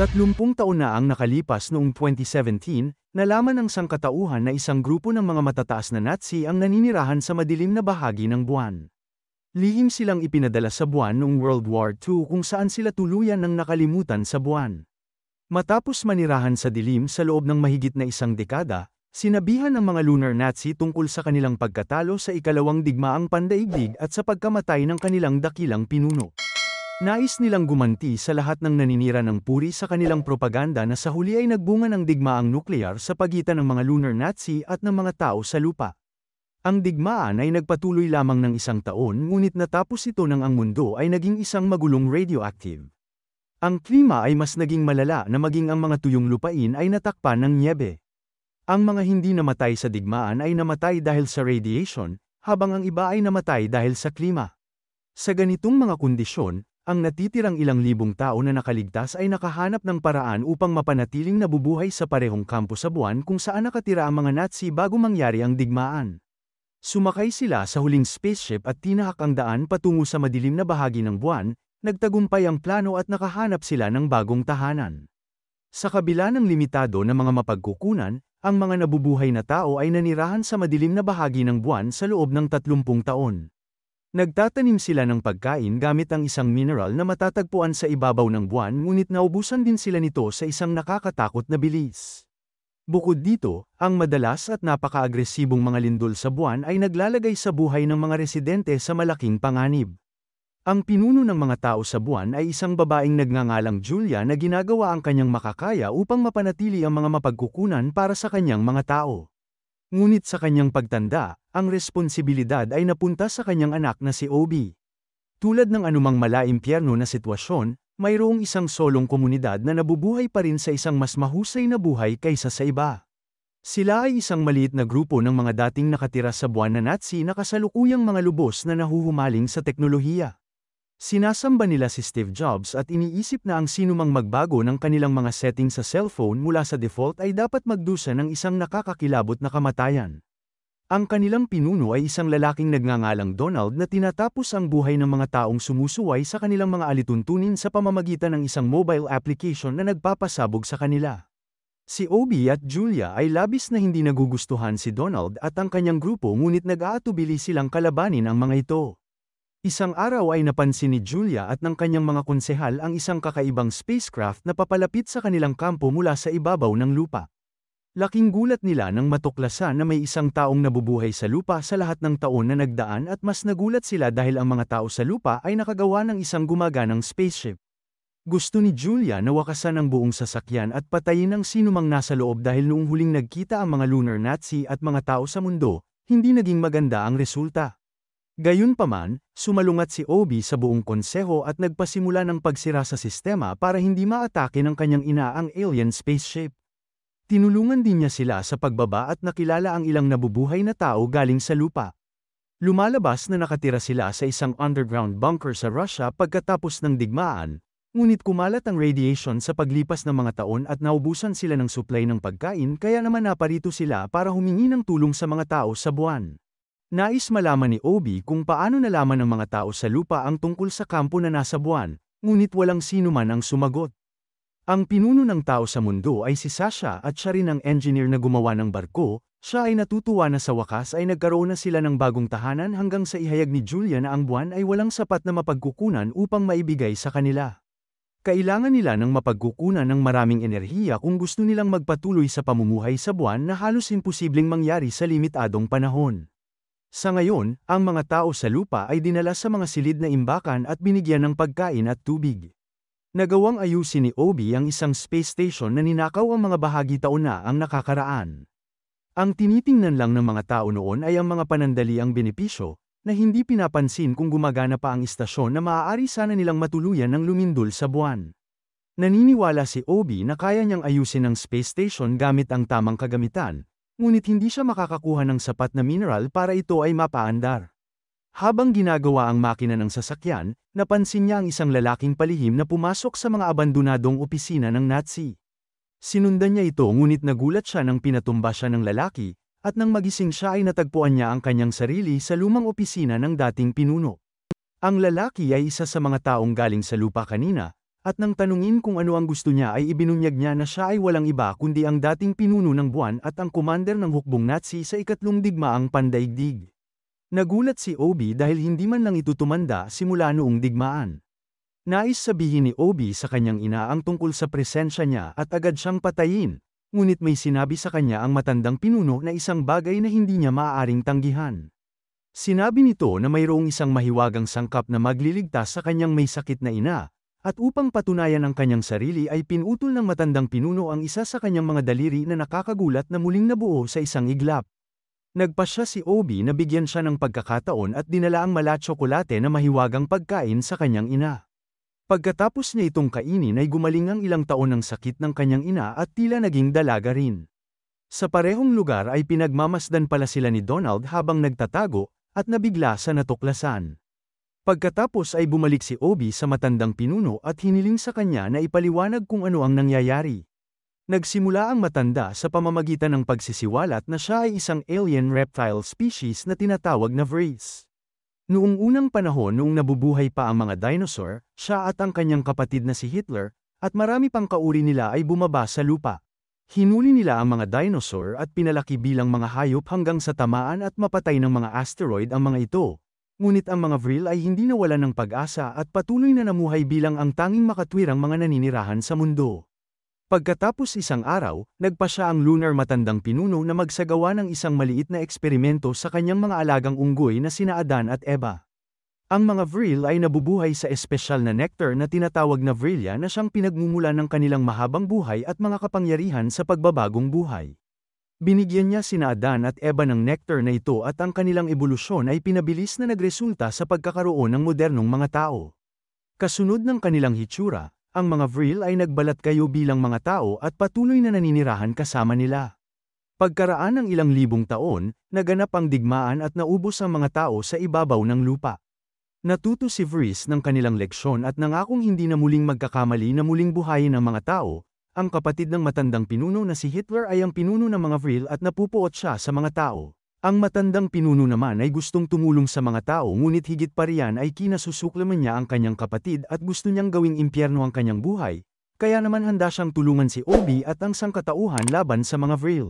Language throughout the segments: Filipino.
30 taon na ang nakalipas noong 2017, nalaman ng sangkatauhan na isang grupo ng mga matataas na Nazi ang naninirahan sa madilim na bahagi ng buwan. Lihim silang ipinadala sa buwan noong World War II kung saan sila tuluyan ng nakalimutan sa buwan. Matapos manirahan sa dilim sa loob ng mahigit na isang dekada, sinabihan ng mga lunar Nazi tungkol sa kanilang pagkatalo sa ikalawang digmaang pandaigdig at sa pagkamatay ng kanilang dakilang pinuno. Nais nilang gumanti sa lahat ng naninira ng puri sa kanilang propaganda na sa huli ay nagbunga ng digmaang nuklear sa pagitan ng mga lunar Nazi at ng mga tao sa lupa. Ang digmaan ay nagpatuloy lamang ng isang taon ngunit natapos ito nang ang mundo ay naging isang magulong radioactive. Ang klima ay mas naging malala na maging ang mga tuyong lupain ay natakpan ng nyebe. Ang mga hindi namatay sa digmaan ay namatay dahil sa radiation, habang ang iba ay namatay dahil sa klima. Sa ganitong mga kondisyon, ang natitirang ilang libong tao na nakaligtas ay nakahanap ng paraan upang mapanatiling nabubuhay sa parehong kampo sa buwan kung saan nakatira ang mga Nazi bago mangyari ang digmaan. Sumakay sila sa huling spaceship at tinahak ang daan patungo sa madilim na bahagi ng buwan, nagtagumpay ang plano at nakahanap sila ng bagong tahanan. Sa kabila ng limitado na mga mapagkukunan, ang mga nabubuhay na tao ay nanirahan sa madilim na bahagi ng buwan sa loob ng 30 taon. Nagtatanim sila ng pagkain gamit ang isang mineral na matatagpuan sa ibabaw ng buwan ngunit naubusan din sila nito sa isang nakakatakot na bilis. Bukod dito, ang madalas at napaka-agresibong mga lindol sa buwan ay naglalagay sa buhay ng mga residente sa malaking panganib. Ang pinuno ng mga tao sa buwan ay isang babaeng nagngangalang Julia na ginagawa ang kanyang makakaya upang mapanatili ang mga mapagkukunan para sa kanyang mga tao. Ngunit sa kanyang pagtanda, ang responsibilidad ay napunta sa kanyang anak na si Obi. Tulad ng anumang malaimpyerno na sitwasyon, mayroong isang solong komunidad na nabubuhay pa rin sa isang mas mahusay na buhay kaysa sa iba. Sila ay isang maliit na grupo ng mga dating nakatira sa buwan na Nazi na kasalukuyang mga lubos na nahuhumaling sa teknolohiya. Sinasamba nila si Steve Jobs at iniisip na ang sinumang magbago ng kanilang mga setting sa cellphone mula sa default ay dapat magdusa ng isang nakakakilabot na kamatayan. Ang kanilang pinuno ay isang lalaking nagngangalang Donald na tinatapos ang buhay ng mga taong sumusuway sa kanilang mga alituntunin sa pamamagitan ng isang mobile application na nagpapasabog sa kanila. Si Obi at Julia ay labis na hindi nagugustuhan si Donald at ang kanyang grupo ngunit nag-aatubili silang kalabanin ang mga ito. Isang araw ay napansin ni Julia at ng kanyang mga konsehal ang isang kakaibang spacecraft na papalapit sa kanilang kampo mula sa ibabaw ng lupa. Laking gulat nila nang matuklasan na may isang taong nabubuhay sa lupa sa lahat ng taon na nagdaan at mas nagulat sila dahil ang mga tao sa lupa ay nakagawa ng isang gumaganang spaceship. Gusto ni Julia na wakasan ang buong sasakyan at patayin ang sinumang nasa loob dahil noong huling nagkita ang mga lunar Nazi at mga tao sa mundo, hindi naging maganda ang resulta. Gayunpaman, sumalungat si Obi sa buong konseho at nagpasimula ng pagsira sa sistema para hindi maatake ng kanyang ina ang alien spaceship. Tinulungan din niya sila sa pagbaba at nakilala ang ilang nabubuhay na tao galing sa lupa. Lumalabas na nakatira sila sa isang underground bunker sa Russia pagkatapos ng digmaan, ngunit kumalat ang radiation sa paglipas ng mga taon at naubusan sila ng supply ng pagkain kaya naman naparito sila para humingi ng tulong sa mga tao sa buwan. Nais malaman ni Obi kung paano nalaman ng mga tao sa lupa ang tungkol sa kampo na nasa buwan, ngunit walang sino man ang sumagot. Ang pinuno ng tao sa mundo ay si Sasha at siya rin ang engineer na gumawa ng barko. Siya ay natutuwa na sa wakas ay nagkaroon na sila ng bagong tahanan hanggang sa ihayag ni Julia na ang buwan ay walang sapat na mapagkukunan upang maibigay sa kanila. Kailangan nila ng mapagkukunan ng maraming enerhiya kung gusto nilang magpatuloy sa pamumuhay sa buwan na halos imposibleng mangyari sa limitadong panahon. Sa ngayon, ang mga tao sa lupa ay dinala sa mga silid na imbakan at binigyan ng pagkain at tubig. Nagawang ayusin ni Obi ang isang space station na ninakaw ang mga bahagi taon na ang nakakaraan. Ang tinitingnan lang ng mga tao noon ay ang mga panandaliang benepisyo, na hindi pinapansin kung gumagana pa ang istasyon na maaari sana nilang matuluyan ng lumindol sa buwan. Naniniwala si Obi na kaya niyang ayusin ang space station gamit ang tamang kagamitan, ngunit hindi siya makakakuha ng sapat na mineral para ito ay mapaandar. Habang ginagawa ang makina ng sasakyan, napansin niya ang isang lalaking palihim na pumasok sa mga abandonadong opisina ng Nazi. Sinundan niya ito ngunit nagulat siya nang pinatumba siya ng lalaki, at nang magising siya ay natagpuan niya ang kanyang sarili sa lumang opisina ng dating pinuno. Ang lalaki ay isa sa mga taong galing sa lupa kanina, at nang tanungin kung ano ang gusto niya ay ibinunyag niya na siya ay walang iba kundi ang dating pinuno ng buwan at ang commander ng hukbong Nazi sa ikatlong digmaang pandaigdig. Nagulat si Obi dahil hindi man lang ito tumanda simula noong digmaan. Nais sabihin ni Obi sa kanyang ina ang tungkol sa presensya niya at agad siyang patayin, ngunit may sinabi sa kanya ang matandang pinuno na isang bagay na hindi niya maaaring tanggihan. Sinabi nito na mayroong isang mahiwagang sangkap na magliligtas sa kanyang may sakit na ina, at upang patunayan ang kanyang sarili ay pinutol ng matandang pinuno ang isa sa kanyang mga daliri na nakakagulat na muling nabuo sa isang iglap. Nagpasya si Obi na bigyan siya ng pagkakataon at dinala ang mala-tsokolate na mahiwagang pagkain sa kanyang ina. Pagkatapos niya itong kainin ay gumaling ang ilang taon ng sakit ng kanyang ina at tila naging dalaga rin. Sa parehong lugar ay pinagmamasdan pala sila ni Donald habang nagtatago, at nabigla sa natuklasan. Pagkatapos ay bumalik si Obi sa matandang pinuno at hiniling sa kanya na ipaliwanag kung ano ang nangyayari. Nagsimula ang matanda sa pamamagitan ng pagsisiwalat na siya ay isang alien reptile species na tinatawag na Vrys. Noong unang panahon noong nabubuhay pa ang mga dinosaur, siya at ang kanyang kapatid na si Hitler, at marami pang kauri nila ay bumaba sa lupa. Hinuli nila ang mga dinosaur at pinalaki bilang mga hayop hanggang sa tamaan at mapatay ng mga asteroid ang mga ito. Ngunit ang mga Vril ay hindi nawalan ng pag-asa at patuloy na namuhay bilang ang tanging makatwirang mga naninirahan sa mundo. Pagkatapos isang araw, nagpa siya ang lunar matandang pinuno na magsagawa ng isang maliit na eksperimento sa kanyang mga alagang unggoy na sina Adan at Eva. Ang mga Vril ay nabubuhay sa espesyal na nectar na tinatawag na Vrilya na siyang pinagmumula ng kanilang mahabang buhay at mga kapangyarihan sa pagbabagong buhay. Binigyan niya sina Adan at Eva ng nectar na ito at ang kanilang ebolusyon ay pinabilis na nagresulta sa pagkakaroon ng modernong mga tao. Kasunod ng kanilang hitsura, ang mga Vril ay nagbalat kayo bilang mga tao at patuloy na naninirahan kasama nila. Pagkaraan ng ilang libong taon, naganap ang digmaan at naubos ang mga tao sa ibabaw ng lupa. Natuto si Vrys ng kanilang leksyon at nangakong hindi na muling magkakamali na muling buhayin ang mga tao. Ang kapatid ng matandang pinuno na si Hitler ay ang pinuno ng mga Vril at napupuot siya sa mga tao. Ang matandang pinuno naman ay gustong tumulong sa mga tao ngunit higit pa riyan ay kinasusuklaman niya ang kanyang kapatid at gusto niyang gawing impyerno ang kanyang buhay, kaya naman handa siyang tulungan si Obi at ang sangkatauhan laban sa mga Vril.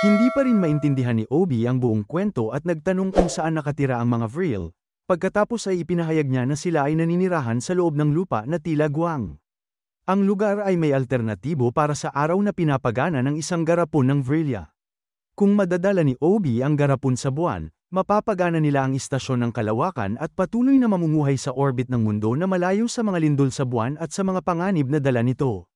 Hindi pa rin maintindihan ni Obi ang buong kwento at nagtanong kung saan nakatira ang mga Vril, pagkatapos ay ipinahayag niya na sila ay naninirahan sa loob ng lupa na tila guwang. Ang lugar ay may alternatibo para sa araw na pinapagana ng isang garapon ng Vrilya. Kung madadala ni Obi ang garapon sa buwan, mapapagana nila ang istasyon ng kalawakan at patuloy na mamumuhay sa orbit ng mundo na malayo sa mga lindol sa buwan at sa mga panganib na dala nito.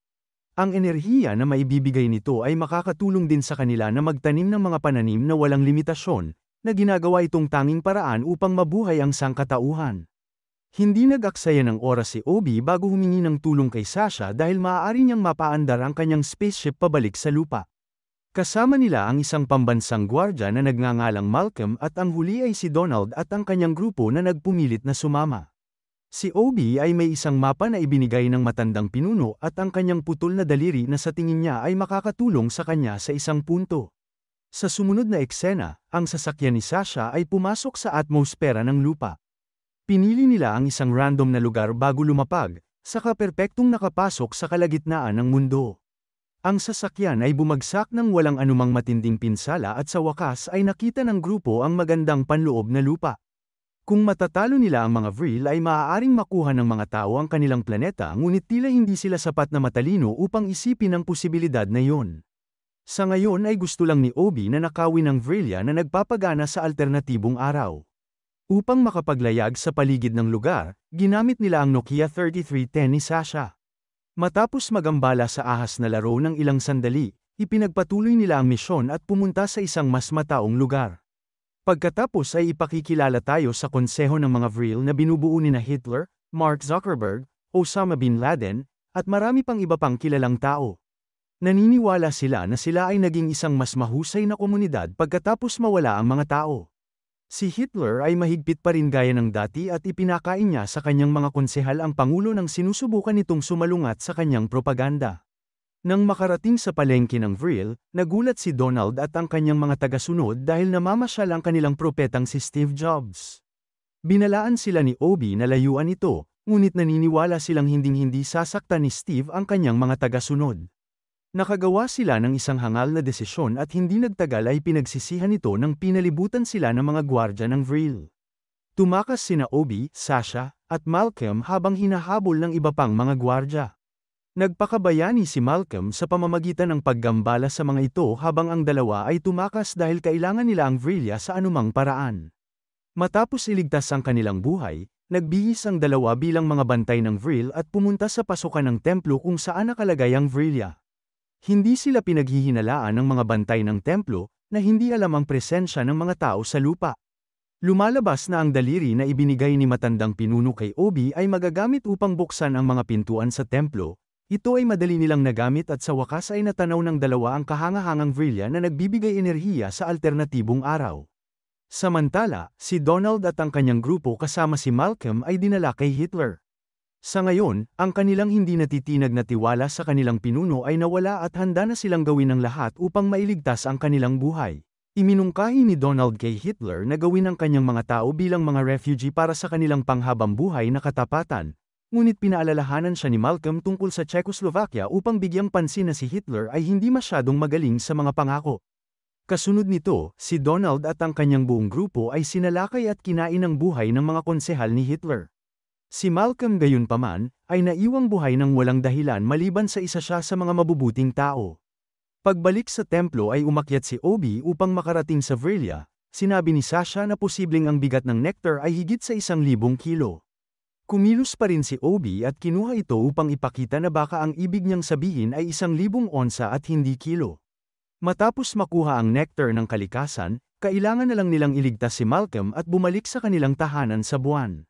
Ang enerhiya na maibibigay nito ay makakatulong din sa kanila na magtanim ng mga pananim na walang limitasyon, na ginagawa itong tanging paraan upang mabuhay ang sangkatauhan. Hindi nag-aksaya ng oras si Obi bago humingi ng tulong kay Sasha dahil maaari niyang mapaandar ang kanyang spaceship pabalik sa lupa. Kasama nila ang isang pambansang gwardya na nagngangalang Malcolm at ang huli ay si Donald at ang kanyang grupo na nagpumilit na sumama. Si Obi ay may isang mapa na ibinigay ng matandang pinuno at ang kanyang putol na daliri na sa tingin niya ay makakatulong sa kanya sa isang punto. Sa sumunod na eksena, ang sasakyan ni Sasha ay pumasok sa atmosfera ng lupa. Pinili nila ang isang random na lugar bago lumapag, saka perpektong nakapasok sa kalagitnaan ng mundo. Ang sasakyan ay bumagsak ng walang anumang matinding pinsala at sa wakas ay nakita ng grupo ang magandang panloob na lupa. Kung matatalo nila ang mga Vril ay maaaring makuha ng mga tao ang kanilang planeta ngunit tila hindi sila sapat na matalino upang isipin ang posibilidad na iyon. Sa ngayon ay gusto lang ni Obi na nakawin ang Vrilya na nagpapagana sa alternatibong araw. Upang makapaglayag sa paligid ng lugar, ginamit nila ang Nokia 3310 ni Sasha. Matapos magambala sa ahas na laro ng ilang sandali, ipinagpatuloy nila ang misyon at pumunta sa isang mas mataong lugar. Pagkatapos ay ipakikilala tayo sa konseho ng mga Vril na binubuo ni Hitler, Mark Zuckerberg, Osama bin Laden, at marami pang iba pang kilalang tao. Naniniwala sila na sila ay naging isang mas mahusay na komunidad pagkatapos mawala ang mga tao. Si Hitler ay mahigpit pa rin gaya ng dati at ipinakain niya sa kanyang mga konsehal ang pangulo nang sinusubukan nitong sumalungat sa kanyang propaganda. Nang makarating sa palengke ng Vril, nagulat si Donald at ang kanyang mga tagasunod dahil namamasyal ang kanilang propetang si Steve Jobs. Binalaan sila ni Obi na layuan ito, ngunit naniniwala silang hinding-hindi sasaktan ni Steve ang kanyang mga tagasunod. Nakagawa sila ng isang hangal na desisyon at hindi nagtagal ay pinagsisihan ito nang pinalibutan sila ng mga gwardya ng Vril. Tumakas sina Obi, Sasha, at Malcolm habang hinahabol ng iba pang mga gwardya. Nagpakabayani si Malcolm sa pamamagitan ng paggambala sa mga ito habang ang dalawa ay tumakas dahil kailangan nila ang Vrilya sa anumang paraan. Matapos iligtas ang kanilang buhay, nagbihis ang dalawa bilang mga bantay ng Vril at pumunta sa pasukan ng templo kung saan nakalagay ang Vrilya. Hindi sila pinaghihinalaan ng mga bantay ng templo na hindi alam ang presensya ng mga tao sa lupa. Lumalabas na ang daliri na ibinigay ni matandang pinuno kay Obi ay magagamit upang buksan ang mga pintuan sa templo. Ito ay madali nilang nagamit at sa wakas ay natanaw ng dalawa ang kahangahangang Vrilya na nagbibigay enerhiya sa alternatibong araw. Samantala, si Donald at ang kanyang grupo kasama si Malcolm ay dinala kay Hitler. Sa ngayon, ang kanilang hindi natitinag na tiwala sa kanilang pinuno ay nawala at handa na silang gawin ang lahat upang mailigtas ang kanilang buhay. Iminungkahi ni Donald kay Hitler na gawin ang kanyang mga tao bilang mga refugee para sa kanilang panghabang buhay na katapatan. Ngunit pinaalalahanan siya ni Malcolm tungkol sa Czechoslovakia upang bigyang pansin na si Hitler ay hindi masyadong magaling sa mga pangako. Kasunod nito, si Donald at ang kanyang buong grupo ay sinalakay at kinain ang buhay ng mga konsehal ni Hitler. Si Malcolm gayunpaman, ay naiwang buhay ng walang dahilan maliban sa isa siya sa mga mabubuting tao. Pagbalik sa templo ay umakyat si Obi upang makarating sa Vrilya. Sinabi ni Sasha na posibleng ang bigat ng nectar ay higit sa 1,000 kilo. Kumilos pa rin si Obi at kinuha ito upang ipakita na baka ang ibig niyang sabihin ay 1,000 onsa at hindi kilo. Matapos makuha ang nectar ng kalikasan, kailangan na lang nilang iligtas si Malcolm at bumalik sa kanilang tahanan sa buwan.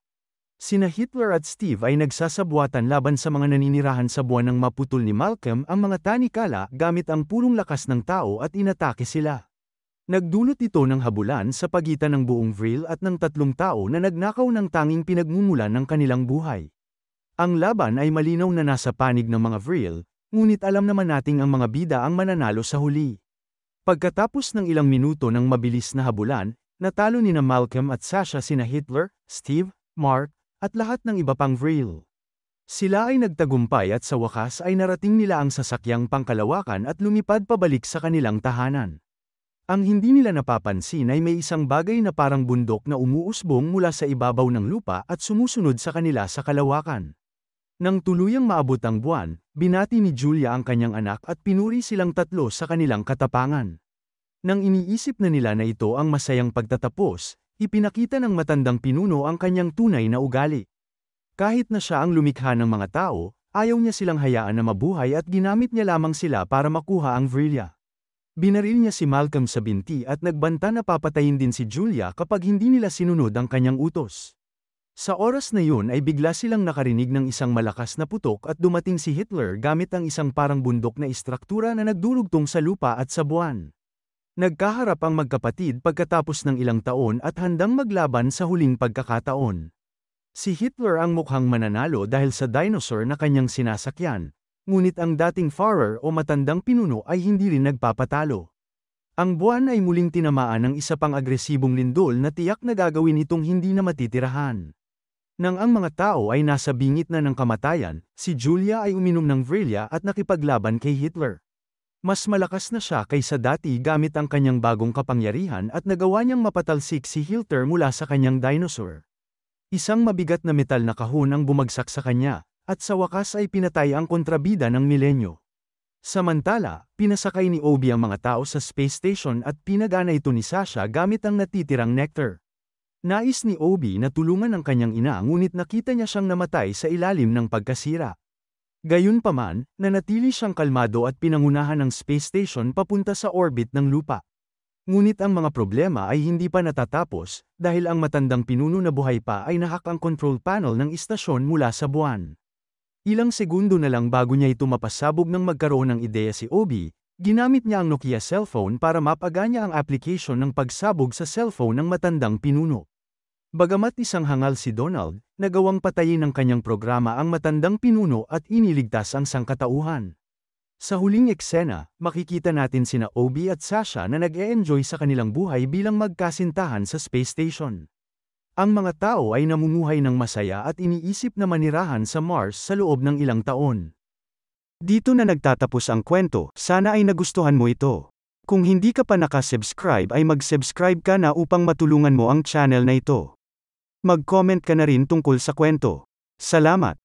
Sina Hitler at Steve ay nagsasabwatan laban sa mga naninirahan sa buwan nang maputol ni Malcolm ang mga tanikala gamit ang purong lakas ng tao at inatake sila. Nagdulot ito ng habulan sa pagitan ng buong Vril at ng 3 tao na nagnakaw ng tanging pinagmumulan ng kanilang buhay. Ang laban ay malinaw na nasa panig ng mga Vril, ngunit alam naman nating ang mga bida ang mananalo sa huli. Pagkatapos ng ilang minuto ng mabilis na habulan, natalo nina Malcolm at Sasha sina Hitler, Steve, Mark, at lahat ng iba pang Vril. Sila ay nagtagumpay at sa wakas ay narating nila ang sasakyang pangkalawakan at lumipad pabalik sa kanilang tahanan. Ang hindi nila napapansin ay may isang bagay na parang bundok na umuusbong mula sa ibabaw ng lupa at sumusunod sa kanila sa kalawakan. Nang tuluyang maabot ang buwan, binati ni Julia ang kanyang anak at pinuri silang 3 sa kanilang katapangan. Nang iniisip na nila na ito ang masayang pagtatapos, ipinakita ng matandang pinuno ang kanyang tunay na ugali. Kahit na siya ang lumikha ng mga tao, ayaw niya silang hayaan na mabuhay at ginamit niya lamang sila para makuha ang Vrilya. Binaril niya si Malcolm sa binti at nagbanta na papatayin din si Julia kapag hindi nila sinunod ang kanyang utos. Sa oras na yun ay bigla silang nakarinig ng isang malakas na putok at dumating si Hitler gamit ang isang parang bundok na istruktura na nagdurugtong sa lupa at sa buwan. Nagkaharap ang magkapatid pagkatapos ng ilang taon at handang maglaban sa huling pagkakataon. Si Hitler ang mukhang mananalo dahil sa dinosaur na kanyang sinasakyan. Ngunit ang dating Führer o matandang pinuno ay hindi rin nagpapatalo. Ang buwan ay muling tinamaan ng isa pang agresibong lindol na tiyak na gagawin itong hindi na matitirahan. Nang ang mga tao ay nasa bingit na ng kamatayan, si Julia ay uminom ng Vrilya at nakipaglaban kay Hitler. Mas malakas na siya kaysa dati gamit ang kanyang bagong kapangyarihan at nagawa niyang mapatalsik si Hitler mula sa kanyang dinosaur. Isang mabigat na metal na kahon ang bumagsak sa kanya. At sa wakas ay pinatay ang kontrabida ng milenyo. Samantala, pinasakay ni Obi ang mga tao sa space station at pinagana ito ni Sasha gamit ang natitirang nectar. Nais ni Obi na tulungan ang kanyang ina ngunit nakita niya siyang namatay sa ilalim ng pagkasira. Gayunpaman, nanatili siyang kalmado at pinangunahan ng space station papunta sa orbit ng lupa. Ngunit ang mga problema ay hindi pa natatapos dahil ang matandang pinuno na buhay pa ay nahak ang control panel ng istasyon mula sa buwan. Ilang segundo na lang bago niya ito mapasabog nang magkaroon ng ideya si Obi, ginamit niya ang Nokia cellphone para mapagana ang application ng pagsabog sa cellphone ng matandang pinuno. Bagamat isang hangal si Donald, nagawang patayin ng kanyang programa ang matandang pinuno at iniligtas ang sangkatauhan. Sa huling eksena, makikita natin sina Obi at Sasha na nag-e-enjoy sa kanilang buhay bilang magkasintahan sa space station. Ang mga tao ay namumuhay ng masaya at iniisip na manirahan sa Mars sa loob ng ilang taon. Dito na nagtatapos ang kwento, sana ay nagustuhan mo ito. Kung hindi ka pa nakasubscribe ay mag-subscribe ka na upang matulungan mo ang channel na ito. Mag-comment ka na rin tungkol sa kwento. Salamat!